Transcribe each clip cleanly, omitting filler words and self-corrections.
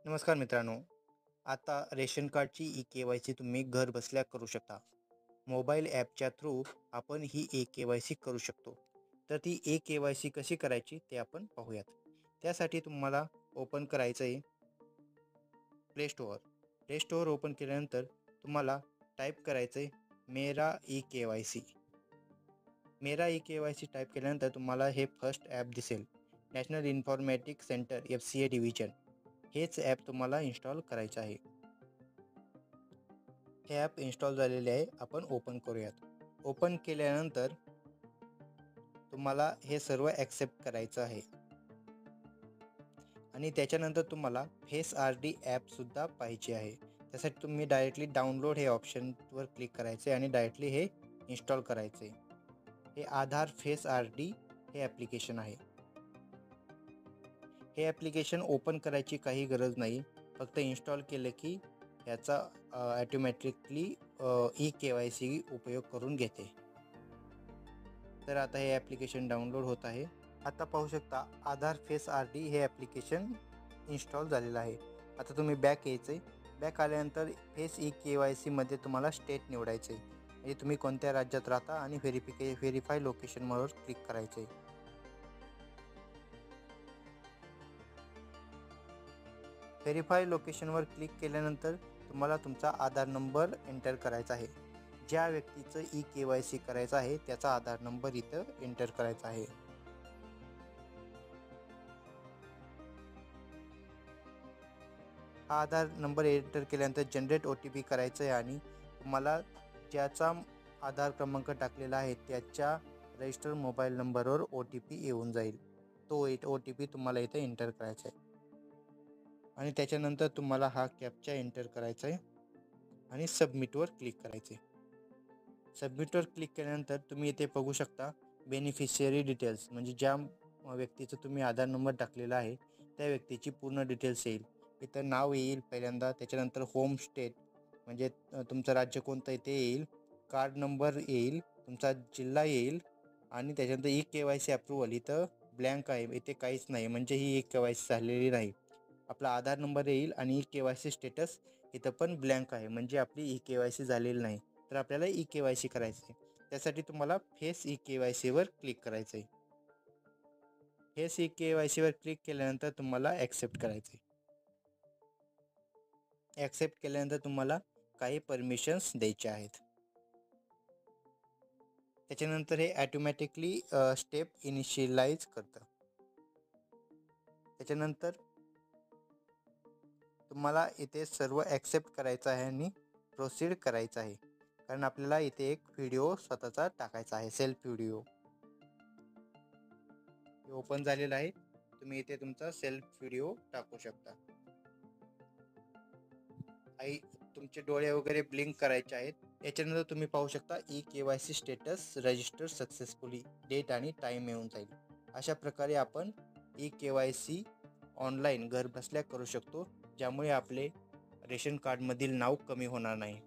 नमस्कार मित्रांनो. आता रेशन कार्डची ई-के-वाय-सी तुम्ही घर बसल्या करू शकता. मोबाईल ॲपच्या थ्रू आपण ही ई-के-वाय-सी करू शकतो. तर ती ई-के-वाय-सी कशी करायची ते आपण पाहूयात. त्यासाठी तुम्हाला ओपन करायचं आहे play store. Play store open केल्यानंतर तुम्हाला टाईप करायचं आहे मेरा ई-के-वाय-सी. मेरा ई-के-वाय-सी टाईप केल्यानंतर तुम्हाला हे फर्स्ट ॲप दिसेल. National informatics centre FCA division. हेच ॲप तुम्हाला इन्स्टॉल करायचं आहे. हे ॲप इन्स्टॉल झालेले आहे. आपण ओपन करूयात. ओपन केल्यानंतर तुम्हाला हे सर्व ॲक्सेप्ट करायचं आहे आणि त्याच्यानंतर तुम्हाला फेस RD ॲपसुद्धा पाहिजे आहे. त्यासाठी तुम्ही डायरेक्टली डाउनलोड हे ऑप्शनवर क्लिक करायचे आणि डायरेक्टली हे इन्स्टॉल करायचे. हे आधार फेस RD हे ॲप्लिकेशन आहे. हे ॲप्लिकेशन ओपन करायची काही गरज नाही. फक्त इन्स्टॉल केलं की याचा ॲटोमॅटिकली ई-के-वाय-सी उपयोग करून घेते. तर आता हे ॲप्लिकेशन डाउनलोड होत आहे. आता पाहू शकता आधार फेस RD हे ॲप्लिकेशन इन्स्टॉल झालेलं आहे. आता तुम्ही बॅक यायचं आहे. बॅक आल्यानंतर फेस ई-के-वाय-सीमध्ये तुम्हाला स्टेट निवडायचं आहे. म्हणजे तुम्ही कोणत्या राज्यात राहता आणि व्हेरीफाय लोकेशनवर क्लिक करायचं आहे. व्हेरीफाय लोकेशनवर क्लिक केल्यानंतर तुम्हाला तुमचा आधार नंबर एंटर करायचा आहे. ज्या व्यक्तीचं ई-के-वाय-सी करायचं आहे त्याचा आधार नंबर इथं एंटर करायचा आहे. हा आधार नंबर एंटर केल्यानंतर जनरेट OTP करायचं आहे आणि तुम्हाला ज्याचा आधार क्रमांक टाकलेला आहे त्याच्या रजिस्टर मोबाईल नंबरवर OTP येऊन जाईल. तो OTP तुम्हाला इथं एंटर करायचा आहे आणि त्याच्यानंतर तुम्हाला हा कॅप्चा एंटर करायचा आहे आणि सबमिटवर क्लिक करायचे. सबमिटवर क्लिक केल्यानंतर तुम्ही इथे बघू शकता बेनिफिशियरी डिटेल्स, म्हणजे ज्या व्यक्तीचं तुम्ही आधार नंबर टाकलेला आहे त्या व्यक्तीची पूर्ण डिटेल्स येईल. इथं नाव येईल पहिल्यांदा, त्याच्यानंतर होम स्टेट म्हणजे तुमचं राज्य कोणतं ते येईल, कार्ड नंबर येईल, तुमचा जिल्हा येईल आणि त्याच्यानंतर ई-के-वाय-सी अप्रूव्हल इथं ब्लँक आहे. इथे काहीच नाही, म्हणजे ही ई-के-वाय-सी झालेली नाही. आपला आधार नंबर येईल आणि ई-के-वाय-सी स्टेटस इथं पण ब्लँक आहे, म्हणजे आपली ई-के-वाय-सी झालेली नाही. तर आपल्याला ई-के-वाय-सी करायचं आहे. त्यासाठी तुम्हाला फेस ई-के-वाय-सीवर क्लिक करायचं आहे. फेस ई-के-वाय-सीवर क्लिक केल्यानंतर तुम्हाला ॲक्सेप्ट करायचं आहे. ॲक्सेप्ट केल्यानंतर तुम्हाला काही परमिशन्स द्यायचे आहेत. त्याच्यानंतर हे ॲटोमॅटिकली स्टेप इनिशियलाइज करतं. त्याच्यानंतर तुम्हाला इथे सर्व ॲक्सेप्ट करायचं आहे आणि प्रोसीड करायचं आहे, कारण आपल्याला इथे एक व्हिडिओ स्वतःचा टाकायचा आहे, सेल्फ व्हिडिओ. ओपन झालेला आहे. तुम्ही इथे तुमचा सेल्फ व्हिडिओ टाकू शकता. तुमचे डोळे वगैरे ब्लिंक करायचे आहेत. याच्यानंतर तुम्ही पाहू शकता ई-के-वाय-सी स्टेटस रजिस्टर सक्सेसफुली, डेट आणि टाईम येऊन जाईल. अशा प्रकारे आपण ई-के-वाय-सी ऑनलाईन घर बसल्या करू शकतो, ज्यामुळे आपले रेशन कार्डमधील नाव कमी होणार नाही.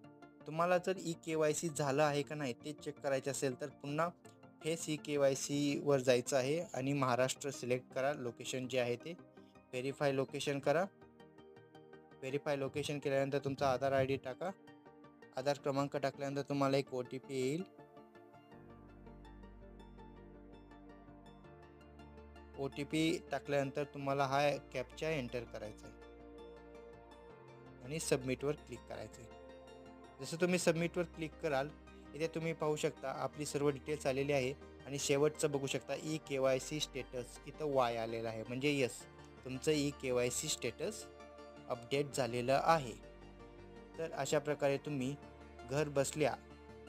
तुम्हाला जर ई-के-वाय-सी झालं आहे का नाही ते चेक करायचे असेल तर पुन्हा फेस ई-के-वाय-सीवर जायचं आहे आणि महाराष्ट्र सिलेक्ट करा. लोकेशन जे आहे ते व्हेरीफाय लोकेशन करा. व्हेरीफाय लोकेशन केल्यानंतर तुमचा आधार ID टाका. आधार क्रमांक टाकल्यानंतर तुम्हाला एक OTP येईल. OTP टाकल्यानंतर तुम्हाला हा कॅप्चा एंटर करायचा आहे आणि सबमिटवर क्लिक करायचं आहे. जसं तुम्ही सबमिटवर क्लिक कराल इथे तुम्ही पाहू शकता आपली सर्व डिटेल्स आलेली आहे आणि शेवटचं बघू शकता ई-के-वाय-सी स्टेटस इथं Y आलेलं आहे, म्हणजे यस, तुमचं ई-के-वाय-सी स्टेटस अपडेट झालेलं आहे. तर अशा प्रकारे तुम्ही घर बसल्या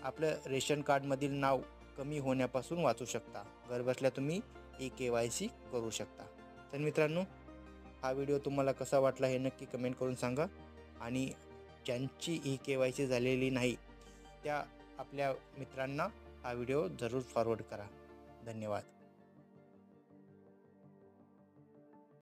आपलं रेशन कार्डमधील नाव कमी होण्यापासून वाचू शकता. घर बसल्या तुम्ही ई-के-वाय-सी करू शकता. तर मित्रांनो, हा व्हिडिओ तुम्हाला कसा वाटला हे नक्की कमेंट करून सांगा आणि ज्यांची ई-के-वाय-सी झालेली नाही त्या आपल्या मित्रांना हा व्हिडिओ जरूर फॉरवर्ड करा. धन्यवाद.